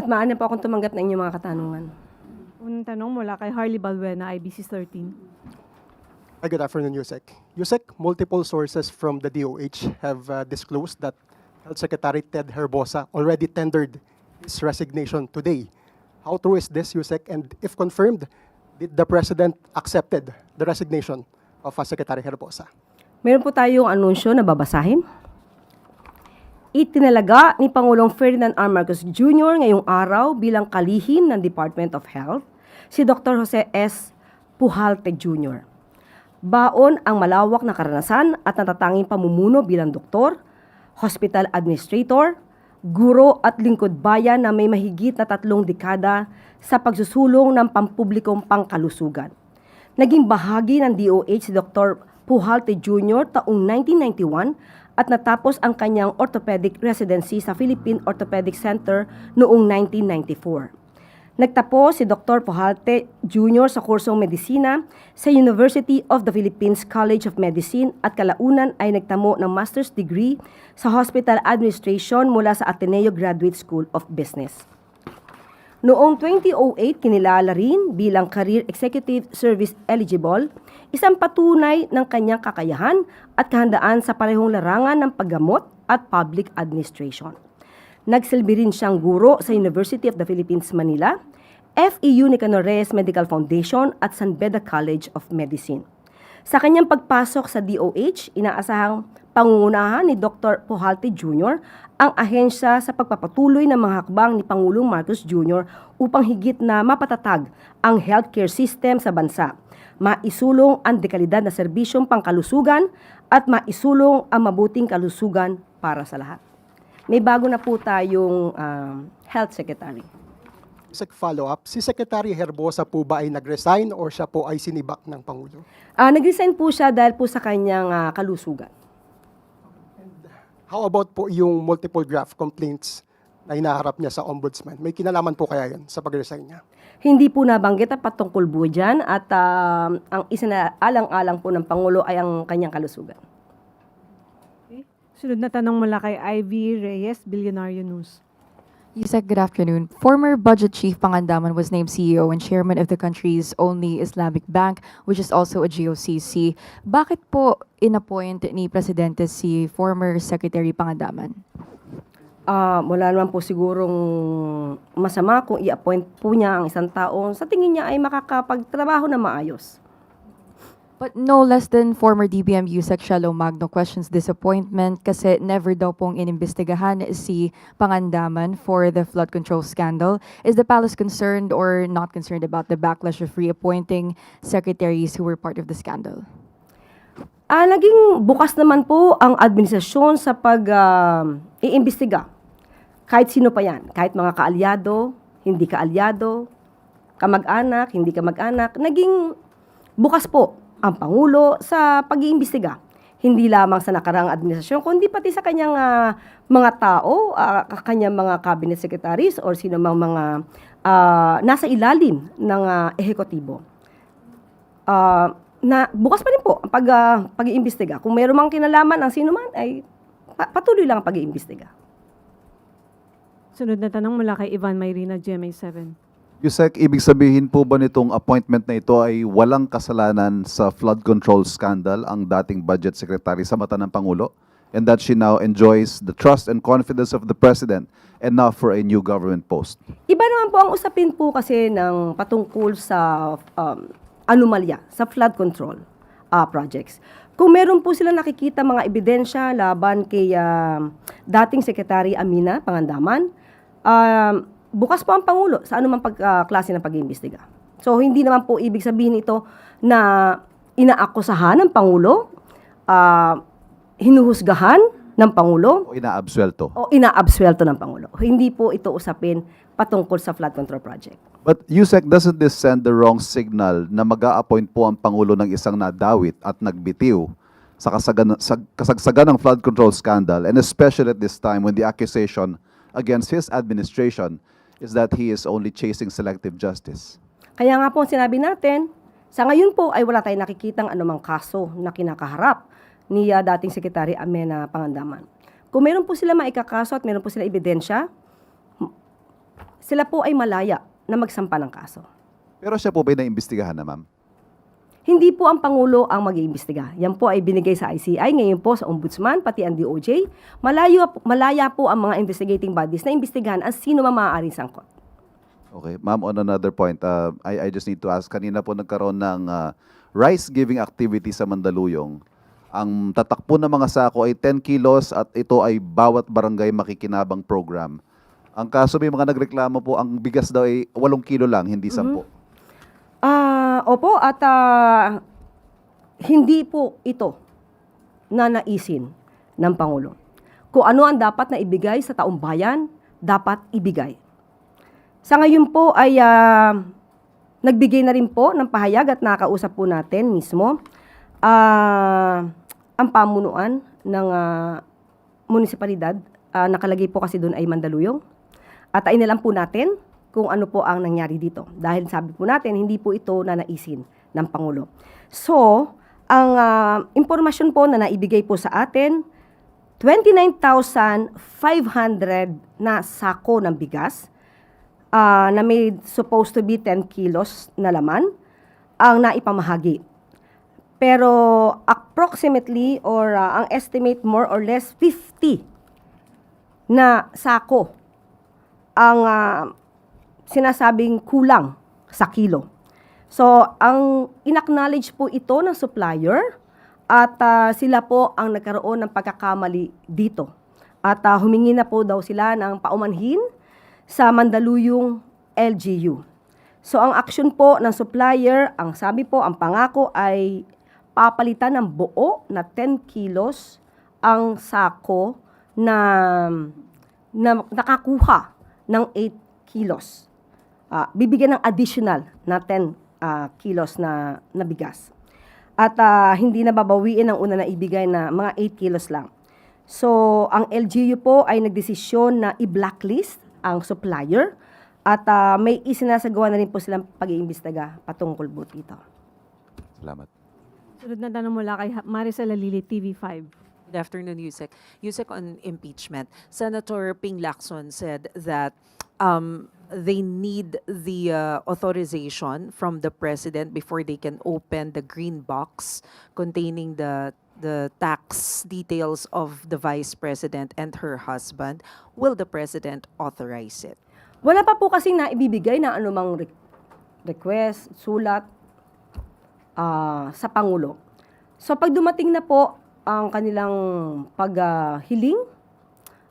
maaari po akong tumanggap ng inyong mga katanungan. Unang tanong mula kay Harley Balbuena, IBC 13. Hi, good afternoon, Yusek. Yusek, multiple sources from the DOH have disclosed that Health Secretary Ted Herbosa already tendered his resignation today. How true is this, Yusek? And if confirmed, did the President accepted the resignation of Secretary Herbosa? Meron po tayong anunsyo na babasahin. Itinalaga ni Pangulong Ferdinand R. Marcos Jr. ngayong araw bilang kalihim ng Department of Health si Dr. Jose S. Pujalte Jr. Baon ang malawak na karanasan at natatanging pamumuno bilang doktor, hospital administrator, guro at lingkod bayan na may mahigit na 3 dekada sa pagsusulong ng pampublikong pangkalusugan. Naging bahagi ng DOH si Dr. Pujalte Jr. taong 1991 at natapos ang kanyang orthopedic residency sa Philippine Orthopedic Center noong 1994. Nagtapos si Dr. Pujalte Jr. sa kursong medisina sa University of the Philippines College of Medicine at kalaunan ay nagtamo ng master's degree sa Hospital Administration mula sa Ateneo Graduate School of Business. Noong 2008, kinilala rin bilang Career Executive Service Eligible, isang patunay ng kanyang kakayahan at kahandaan sa parehong larangan ng paggamot at public administration. Nagsilbi rin siyang guro sa University of the Philippines, Manila, FEU Nicanor Reyes Medical Foundation at San Beda College of Medicine. Sa kanyang pagpasok sa DOH, inaasahang pangungunahan ni Dr. Pujalte Jr. ang ahensya sa pagpapatuloy ng mga hakbang ni Pangulong Marcos Jr. upang higit na mapatatag ang healthcare system sa bansa, maisulong ang dekalidad na serbisyong pangkalusugan at maisulong ang mabuting kalusugan para sa lahat. May bago na po tayong Health Secretary. Yusek, follow-up, si Secretary Herbosa po ba ay nag-resign or siya po ay sinibak ng Pangulo? Nag-resign po siya dahil po sa kanyang kalusugan. How about po yung multiple graft complaints na hinaharap niya sa ombudsman? May kinalaman po kaya yan sa pag-resign niya? Hindi po nabanggit at patungkol po dyan at ang isinaalang-alang po ng Pangulo ay ang kanyang kalusugan. Okay. Sunod na tanong mula kay Ivy Reyes, Billionaire News. Yusek, good afternoon. Former Budget Chief Pangandaman was named CEO and chairman of the country's only Islamic bank, which is also a GOCC. Bakit po inappoint ni Presidente si former Secretary Pangandaman? Wala naman po sigurong masama kung i-appoint po niya ang isang tao sa tingin niya ay makakapagtrabaho na maayos. But no less than former DBM Yusek Shalom Magno questions disappointment kasi never daw pong inimbestigahan si Pangandaman for the flood control scandal. Is the palace concerned or not concerned about the backlash of reappointing secretaries who were part of the scandal? Naging bukas naman po ang administrasyon sa pag-iimbestiga. Kahit sino pa yan, kahit mga kaalyado, hindi kaalyado, kamag-anak, hindi kamag-anak, naging bukas po ang Pangulo sa pag-iimbestiga. Hindi lamang sa nakaraang administrasyon, kundi pati sa kanyang mga tao, kanyang mga cabinet secretaries or sino mang mga nasa ilalim ng ehekutibo. Na bukas pa rin po ang pag-iimbestiga. Kung mayroon mang kinalaman ang sino man, ay patuloy lang ang pag-iimbestiga. Sunod na tanong mula kay Ivan Mayrina, GMA 7. Yusek, ibig sabihin po ba nitong appointment na ito ay walang kasalanan sa flood control scandal ang dating budget secretary sa mata ng Pangulo? And that she now enjoys the trust and confidence of the President enough for a new government post? Iba naman po ang usapin po kasi ng patungkol sa anomalya, sa flood control projects. Kung meron po sila nakikita mga ebidensya laban kay dating Secretary Amina Pangandaman, bukas po ang Pangulo sa anumang klase ng pag-iimbestiga. So, hindi naman po ibig sabihin ito na inaakusahan ng Pangulo, hinuhusgahan ng Pangulo, O inaabsuelto? o inaabsuelto ng Pangulo. Hindi po ito usapin patungkol sa flood control project. But Yusek, doesn't this send the wrong signal na mag-a-appoint po ang Pangulo ng isang nadawit at nagbitiw sa kasagsagan ng flood control scandal, and especially at this time when the accusation against his administration is that he is only chasing selective justice? Kaya nga po sinabi natin, sa ngayon po ay wala tayong nakikitang anumang kaso na kinakaharap ni dating Secretary Amina Pangandaman. Kung meron po sila maikakaso at meron po sila ebidensya, sila po ay malaya na magsampa ng kaso. Pero siya po ba naimbestigahan na, ma'am? Hindi po ang Pangulo ang mag-iimbestiga. Yan po ay binigay sa ICI, ngayon po sa Ombudsman, pati ang DOJ. Malaya po ang mga investigating bodies na imbestigahan ang sino man maaaring sangkot. Okay. Ma'am, on another point, I just need to ask, kanina po nagkaroon ng rice-giving activity sa Mandaluyong. Ang tatakbo ng mga sako ay 10 kilos at ito ay bawat barangay makikinabang program. Ang kaso may mga nagreklamo po, ang bigas daw ay 8 kilo lang, hindi 10. Opo, at hindi po ito na naisin ng Pangulo. Kung ano ang dapat na ibigay sa taong bayan, dapat ibigay. Sa ngayon po ay nagbigay na rin po ng pahayag at nakausap po natin mismo ang pamunuan ng munisipalidad. Nakalagay po kasi doon ay Mandaluyong. At inilam po natin kung ano po ang nangyari dito. Dahil sabi po natin, hindi po ito na naisin ng Pangulo. So, ang impormasyon po na naibigay po sa atin, 29,500 na sako ng bigas na may supposed to be 10 kilos na laman ang naipamahagi. Pero approximately or ang estimate more or less 50 na sako ang sinasabing kulang sa kilo. So, ang inacknowledge po ito ng supplier at sila po ang nagkaroon ng pagkakamali dito. At humingi na po daw sila ng paumanhin sa Mandaluyong LGU. So, ang action po ng supplier, ang sabi po, ang pangako ay papalitan ng buo na 10 kilos ang sako na nakakuha ng 8 kilos. Bibigyan ng additional na 10 kilos na bigas. At hindi na babawiin ang una na ibigay na mga 8 kilos lang. So, ang LGU po ay nagdesisyon na i-blacklist ang supplier at may isinasagawa na rin po silang pag-iimbestiga patungkol po dito. Salamat. Sunod na tanong mula kay Maricel Alili, TV5. Good afternoon, Yusek. Yusek, on impeachment, Senator Ping Lacson said that they need the authorization from the president before they can open the green box containing the tax details of the vice president and her husband. Will the president authorize it? Wala pa po kasing naibibigay na anumang request, sulat sa Pangulo. So pag dumating na po ang kanilang paghiling,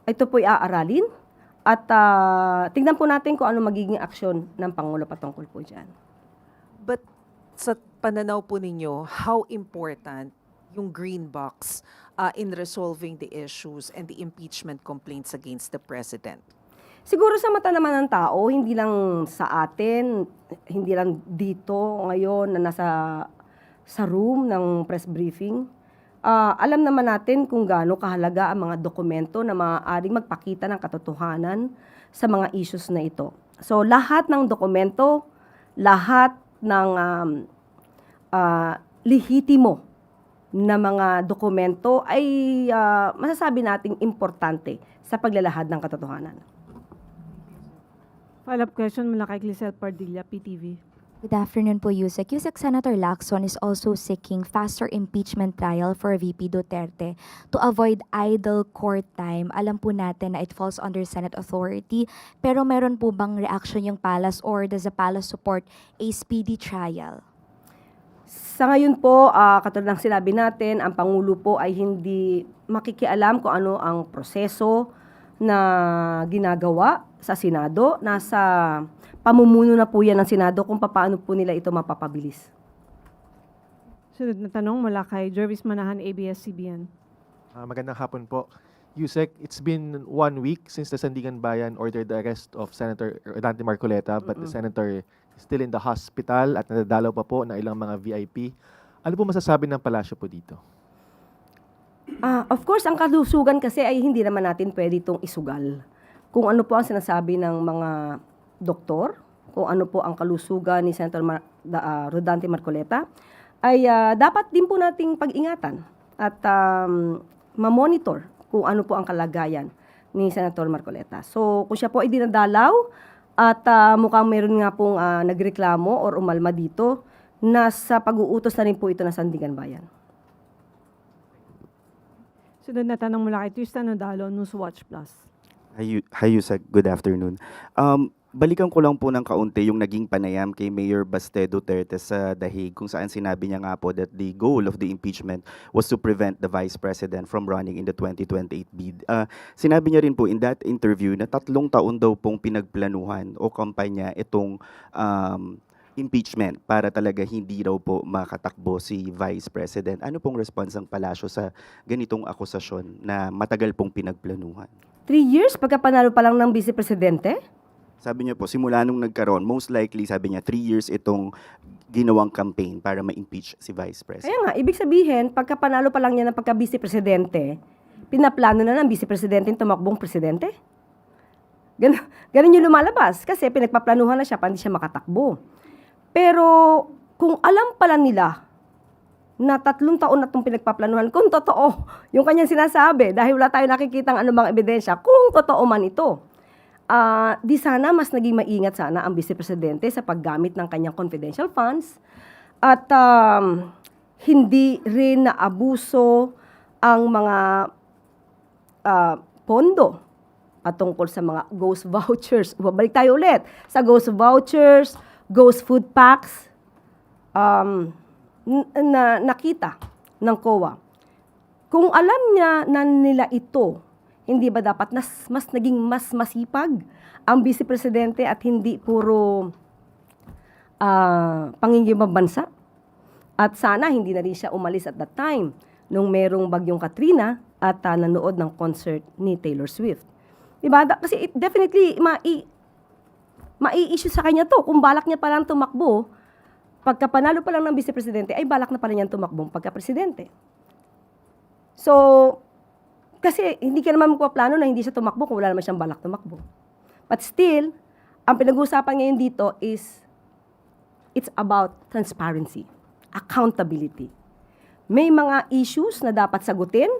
ito po'y aaralin at tingnan po natin kung ano magiging aksyon ng Pangulo patungkol po dyan. But sa pananaw po ninyo, how important yung green box in resolving the issues and the impeachment complaints against the president? Siguro sa mata naman ng tao, hindi lang sa atin, hindi lang dito ngayon na nasa sa room ng press briefing, alam naman natin kung gaano kahalaga ang mga dokumento na maaaring magpakita ng katotohanan sa mga issues na ito. So lahat ng dokumento, lahat ng lehitimo na mga dokumento ay masasabi nating importante sa paglalahad ng katotohanan. Follow-up question mula kay Glisel Pardilla, PTV. Good afternoon po, Yusek. Yusek, Senator Lacson is also seeking faster impeachment trial for VP Duterte to avoid idle court time. Alam po natin na it falls under Senate authority, pero meron po bang reaction yung Palace or does the Palace support a speedy trial? Sa ngayon po, katulad ng sinabi natin, ang Pangulo po ay hindi makikialam kung ano ang proseso na ginagawa sa Senado. Nasa pamumuno na po yan ng Senado kung paano po nila ito mapapabilis. Sunod na tanong mula kay Jervis Manahan, ABS-CBN. Magandang hapon po. Yusek, it's been 1 week since the Sandigan Bayan ordered the arrest of Senator Dante Marcoleta, but the senator is still in the hospital at nadadalaw pa po ng ilang mga VIP. Ano po masasabi ng palasyo po dito? Of course, ang kalusugan kasi ay hindi naman natin pwede itong isugal. Kung ano po ang sinasabi ng mga doktor, kung ano po ang kalusugan ni Senator Rodante Marcoleta, ay dapat din po nating pag-ingatan at ma-monitor kung ano po ang kalagayan ni Senator Marcoleta. So, kung siya po ay dinadalaw At mukhang meron nga pong nagreklamo or umalma dito na sa pag-uutos na rin po ito ng Sandigan Bayan. Sunod na tanong mula kay Tristan Odalo, Newswatch Plus. Hi, Yusek. Good afternoon. Balikan ko lang po ng kaunti yung naging panayam kay Mayor Baste Duterte sa Dahig kung saan sinabi niya nga po that the goal of the impeachment was to prevent the Vice President from running in the 2028 bid. Sinabi niya rin po in that interview na 3 taon daw pong pinagplanuhan o kampanya itong impeachment para talaga hindi raw po makatakbo si Vice President. Ano pong response ng palasyo sa ganitong akusasyon na matagal pong pinagplanuhan? 3 years pagkapanalo pa lang ng Vice Presidente? Sabi niya po, simula nung nagkaroon, most likely, sabi niya, 3 years itong ginawang campaign para ma-impeach si Vice President. Kaya nga, ibig sabihin, pagkapanalo pa lang niya ng pagka-Vice Presidente, pinaplano na ng Vice Presidente yung tumakbong presidente? Ganun yung lumalabas kasi pinagpaplanuhan na siya para hindi siya makatakbo. Pero kung alam pala nila na 3 taon na itong pinagpaplanuhan, kung totoo yung kanyang sinasabi, dahil wala tayo nakikitang anumang ebidensya, kung totoo man ito, di sana mas naging maingat sana ang Vice Presidente sa paggamit ng kanyang confidential funds at hindi rin naabuso ang mga pondo tungkol sa mga ghost vouchers. Babalik tayo ulit sa ghost vouchers, ghost food packs na nakita ng COA. Kung alam niya na nila ito, hindi ba dapat mas naging mas masipag ang Vice Presidente at hindi puro pangingimang bansa? At sana hindi na rin siya umalis at that time nung merong bagyong Katrina at nanood ng concert ni Taylor Swift. Diba? Kasi definitely mai-issue sa kanya to. Kung balak niya palang tumakbo, pagkapanalo pa lang ng Vice Presidente, ay balak na pala niyang tumakbong pagka-presidente. So, kasi hindi ka naman magpaplano na hindi siya tumakbo kung wala naman siyang balak tumakbo. But still, ang pinag-uusapan ngayon dito is it's about transparency, accountability. May mga issues na dapat sagutin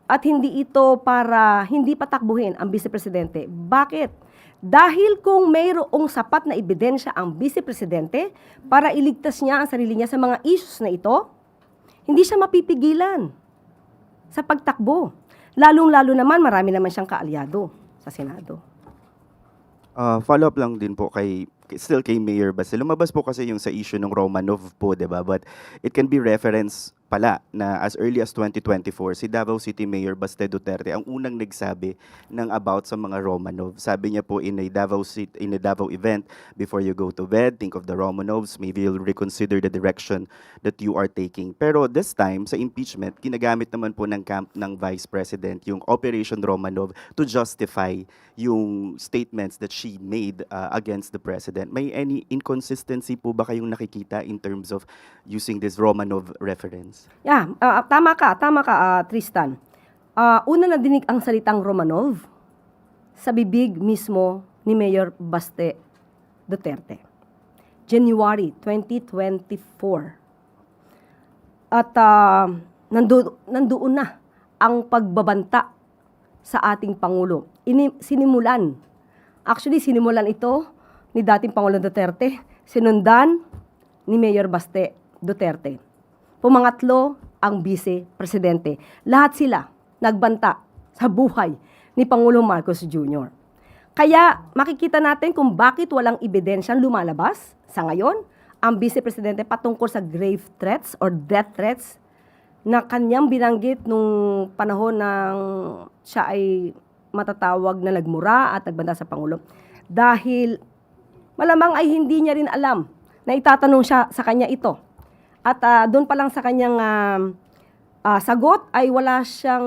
at hindi ito para hindi patakbuhin ang Vice Presidente. Bakit? Dahil kung mayroong sapat na ebidensya ang Vice Presidente para iligtas niya ang sarili niya sa mga issues na ito, hindi siya mapipigilan sa pagtakbo. Lalong-lalo naman, marami naman siyang kaalyado sa Senado. Follow-up lang din po still kay Mayor Baste. Lumabas po kasi yung sa issue ng Romanov po, di ba? But it can be reference pala na as early as 2024, si Davao City Mayor Baste Duterte ang unang nagsabi ng about sa mga Romanov. Sabi niya po in a Davao event, before you go to bed, think of the Romanovs, maybe you'll reconsider the direction that you are taking. Pero this time, sa impeachment, ginagamit naman po ng camp ng Vice President yung Operation Romanov to justify yung statements that she made against the President. May any inconsistency po ba kayong nakikita in terms of using this Romanov reference? Yeah, tama ka, Tristan. Una na dinig ang salitang Romanov sa bibig mismo ni Mayor Baste Duterte. January 2024. At nandoon na ang pagbabanta sa ating Pangulo. Sinimulan ito ni dating Pangulong Duterte, sinundan ni Mayor Baste Duterte. Pumangatlo ang Vice Presidente. Lahat sila nagbanta sa buhay ni Pangulong Marcos Jr. Kaya makikita natin kung bakit walang ebidensyang lumalabas sa ngayon ang Vice Presidente patungkol sa grave threats or death threats na kanyang binanggit nung panahon ng siya ay matatawag na nagmura at nagbanta sa Pangulo. Dahil malamang ay hindi niya rin alam na itatanong siya sa kanya ito. At doon pa lang sa kanyang sagot ay wala siyang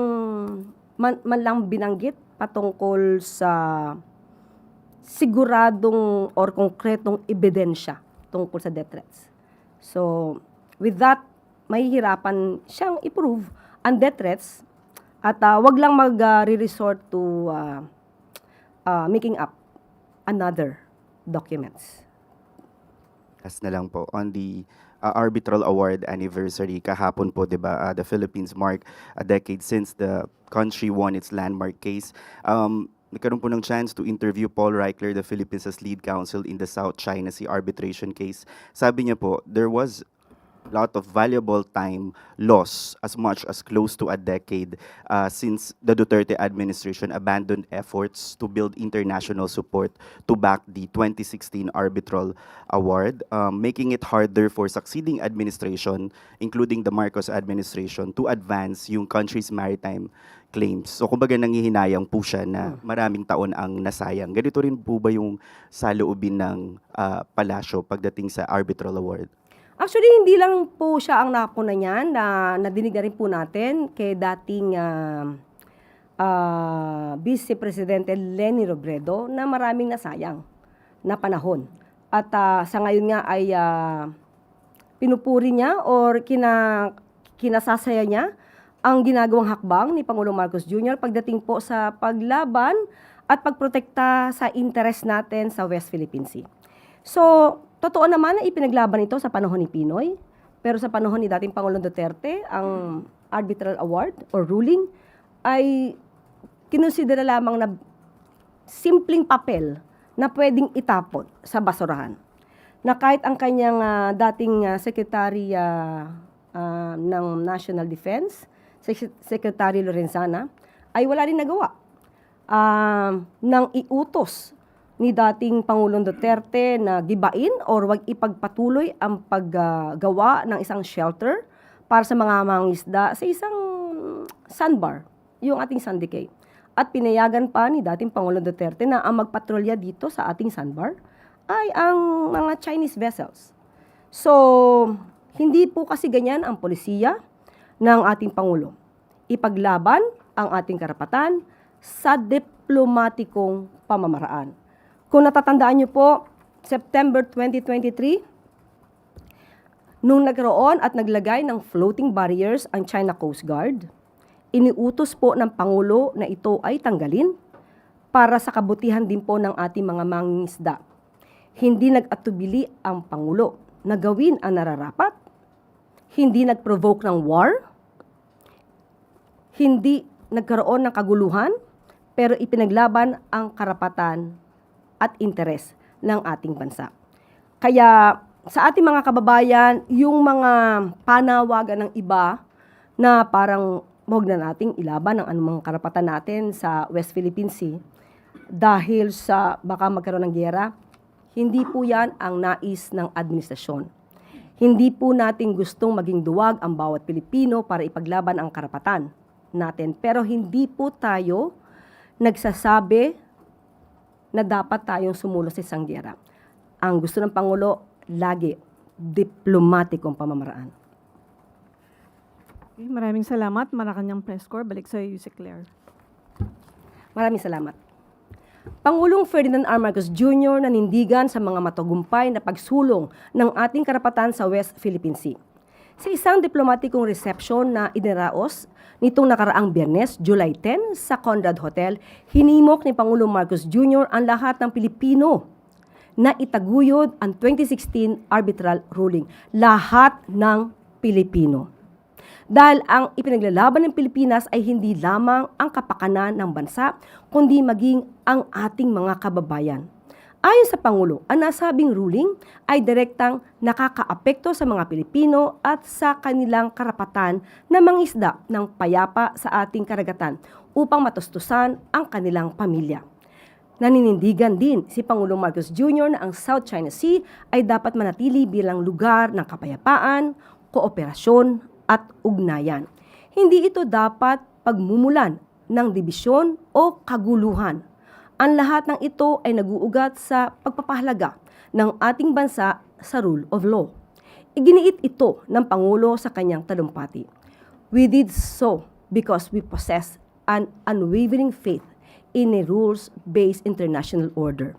man lang binanggit patungkol sa siguradong or konkretong ebidensya tungkol sa death threats. So, with that, mahihirapan siyang i-prove ang death threats at wag lang mag-resort to making up another documents. Last na lang po, on the arbitral award anniversary kahapon po, 'di ba? The Philippines mark a decade since the country won its landmark case. nagkaroon po ng chance to interview Paul Reichler, the Philippines' lead counsel in the South China Sea arbitration case. Sabi niya po, there was lot of valuable time lost, as much as close to a decade, since the Duterte administration abandoned efforts to build international support to back the 2016 arbitral award, making it harder for succeeding administration, including the Marcos administration, to advance yung country's maritime claims. So kumbaga nangihinayang po siya na maraming taon ang nasayang. Ganito rin po ba yung saloobin ng palasyo pagdating sa arbitral award? Actually, hindi lang po siya ang nakuna niyan, na nadinig na rin po natin kay dating Vice Presidente Leni Robredo na maraming nasayang na panahon. At sa ngayon nga ay pinupuri niya or kinasasaya niya ang ginagawang hakbang ni Pangulong Marcos Jr. pagdating po sa paglaban at pagprotekta sa interes natin sa West Philippine Sea. So, totoo naman na ipinaglaban ito sa panahon ni Pinoy, pero sa panahon ni dating Pangulong Duterte, ang arbitral award or ruling ay kinonsidera lamang na simpleng papel na pwedeng itapon sa basurahan. Na kahit ang kanyang dating Secretary ng National Defense, Secretary Lorenzana, ay wala rin nagawa nang iutos ni dating Pangulong Duterte na gibain or wag ipagpatuloy ang paggawa ng isang shelter para sa mga mangingisda sa isang sandbar, yung ating Sandicay. At pinayagan pa ni dating Pangulong Duterte na ang magpatrolya dito sa ating sandbar ay ang mga Chinese vessels. So, hindi po kasi ganyan ang polisiya ng ating Pangulo. Ipaglaban ang ating karapatan sa diplomatikong pamamaraan. Kung natatandaan niyo po, September 2023, nung nagkaroon at naglagay ng floating barriers ang China Coast Guard, iniutos po ng Pangulo na ito ay tanggalin para sa kabutihan din po ng ating mga mangingisda. Hindi nag-atubili ang Pangulo na gawin ang nararapat, hindi nag-provoke ng war, hindi nagkaroon ng kaguluhan, pero ipinaglaban ang karapatan at interes ng ating bansa. Kaya sa ating mga kababayan, yung mga panawagan ng iba na parang huwag na nating ilaban ang anumang karapatan natin sa West Philippine Sea dahil sa baka magkaroon ng giyera, hindi po yan ang nais ng administrasyon. Hindi po natin gustong maging duwag ang bawat Pilipino para ipaglaban ang karapatan natin. Pero hindi po tayo nagsasabi na dapat tayong sumulo sa isang giyera. Ang gusto ng Pangulo, lagi, diplomatikong pamamaraan. Okay, maraming salamat. Malacanang Press Corps. Balik sa Yusek Claire. Maraming salamat. Pangulong Ferdinand R. Marcos Jr. nanindigan sa mga matagumpay na pagsulong ng ating karapatan sa West Philippine Sea. Sa isang diplomatikong reception na iniraos nitong nakaraang Biyernes, July 10, sa Conrad Hotel, hinimok ni Pangulong Marcos Jr. ang lahat ng Pilipino na itaguyod ang 2016 arbitral ruling. Lahat ng Pilipino. Dahil ang ipinaglalaban ng Pilipinas ay hindi lamang ang kapakanan ng bansa, kundi maging ang ating mga kababayan. Ayon sa Pangulo, ang nasabing ruling ay direktang nakakaapekto sa mga Pilipino at sa kanilang karapatan na mangisda ng payapa sa ating karagatan upang matustusan ang kanilang pamilya. Naninindigan din si Pangulong Marcos Jr. na ang South China Sea ay dapat manatili bilang lugar ng kapayapaan, kooperasyon at ugnayan. Hindi ito dapat pagmumulan ng dibisyon o kaguluhan. Ang lahat ng ito ay naguugat sa pagpapahalaga ng ating bansa sa rule of law. Iginiit ito ng Pangulo sa kanyang talumpati. We did so because we possess an unwavering faith in a rules-based international order.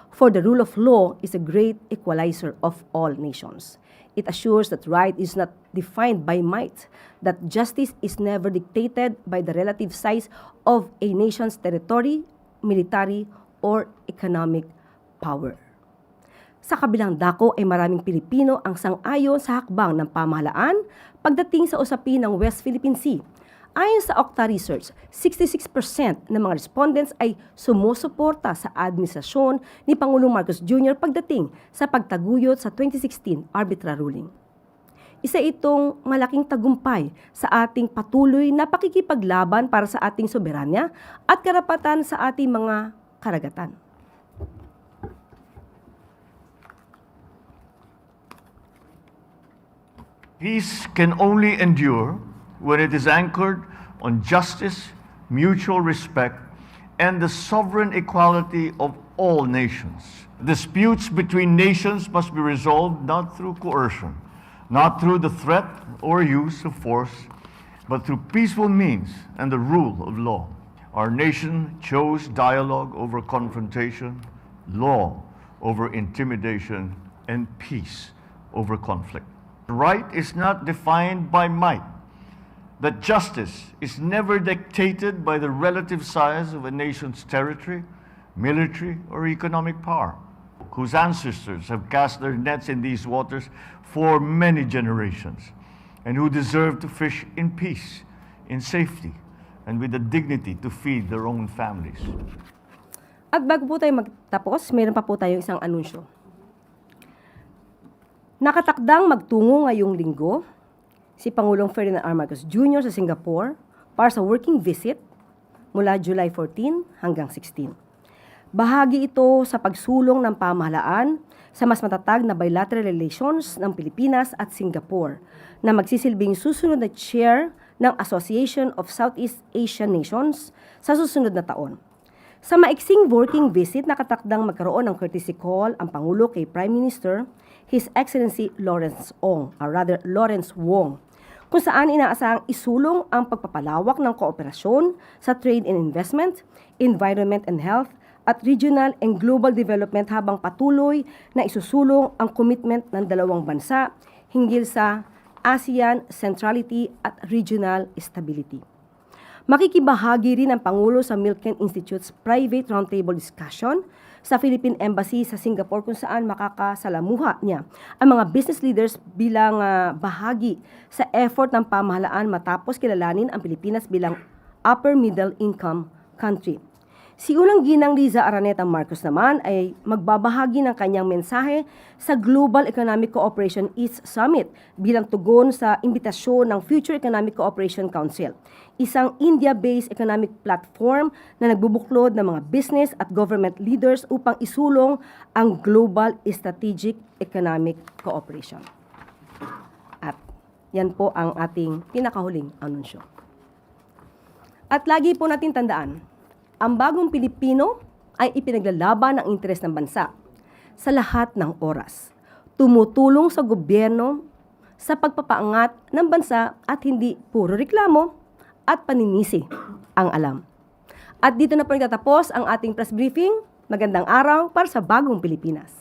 For the rule of law is a great equalizer of all nations. It assures that right is not defined by might, that justice is never dictated by the relative size of a nation's territory, military, or economic power. Sa kabilang dako ay maraming Pilipino ang sang-ayon sa hakbang ng pamahalaan pagdating sa usapin ng West Philippine Sea. Ayon sa Okta Research, 66% ng mga respondents ay sumusuporta sa administrasyon ni Pangulong Marcos Jr. pagdating sa pagtaguyod sa 2016 arbitral ruling. Isa itong malaking tagumpay sa ating patuloy na pakikipaglaban para sa ating soberanya at karapatan sa ating mga karagatan. Peace can only endure when it is anchored on justice, mutual respect, and the sovereign equality of all nations. Disputes between nations must be resolved not through coercion, not through the threat or use of force, but through peaceful means and the rule of law. Our nation chose dialogue over confrontation, law over intimidation, and peace over conflict. Right is not defined by might, that justice is never dictated by the relative size of a nation's territory, military, or economic power, whose ancestors have cast their nets in these waters for many generations, and who deserve to fish in peace, in safety, and with the dignity to feed their own families. At bago po tayo magtapos, mayroon pa po tayong isang anunsyo. Nakatakdang magtungo ngayong linggo si Pangulong Ferdinand R. Marcos Jr. sa Singapore para sa working visit mula July 14 hanggang 16. Bahagi ito sa pagsulong ng pamahalaan sa mas matatag na bilateral relations ng Pilipinas at Singapore na magsisilbing susunod na chair ng Association of Southeast Asian Nations sa susunod na taon. Sa maiksing working visit, nakatakdang magkaroon ng courtesy call ang Pangulo kay Prime Minister His Excellency Lawrence Wong, kung saan inaasahang isulong ang pagpapalawak ng kooperasyon sa trade and investment, environment and health, at regional and global development habang patuloy na isusulong ang commitment ng dalawang bansa hinggil sa ASEAN centrality at regional stability. Makikibahagi rin ang Pangulo sa Milken Institute's private roundtable discussion sa Philippine Embassy sa Singapore kung saan makakasalamuha niya ang mga business leaders bilang bahagi sa effort ng pamahalaan matapos kilalanin ang Pilipinas bilang upper middle income country. Si Unang Ginang Riza Araneta Marcos naman ay magbabahagi ng kanyang mensahe sa Global Economic Cooperation East Summit bilang tugon sa imbitasyon ng Future Economic Cooperation Council, isang India-based economic platform na nagbubuklod ng mga business at government leaders upang isulong ang global strategic economic cooperation. At yan po ang ating pinakahuling anunsyo. At lagi po natin tandaan, ang bagong Pilipino ay ipinaglalaban ng interes ng bansa sa lahat ng oras. Tumutulong sa gobyerno sa pagpapaangat ng bansa at hindi puro reklamo at paninisi ang alam. At dito na po nagtatapos ang ating press briefing. Magandang araw para sa bagong Pilipinas.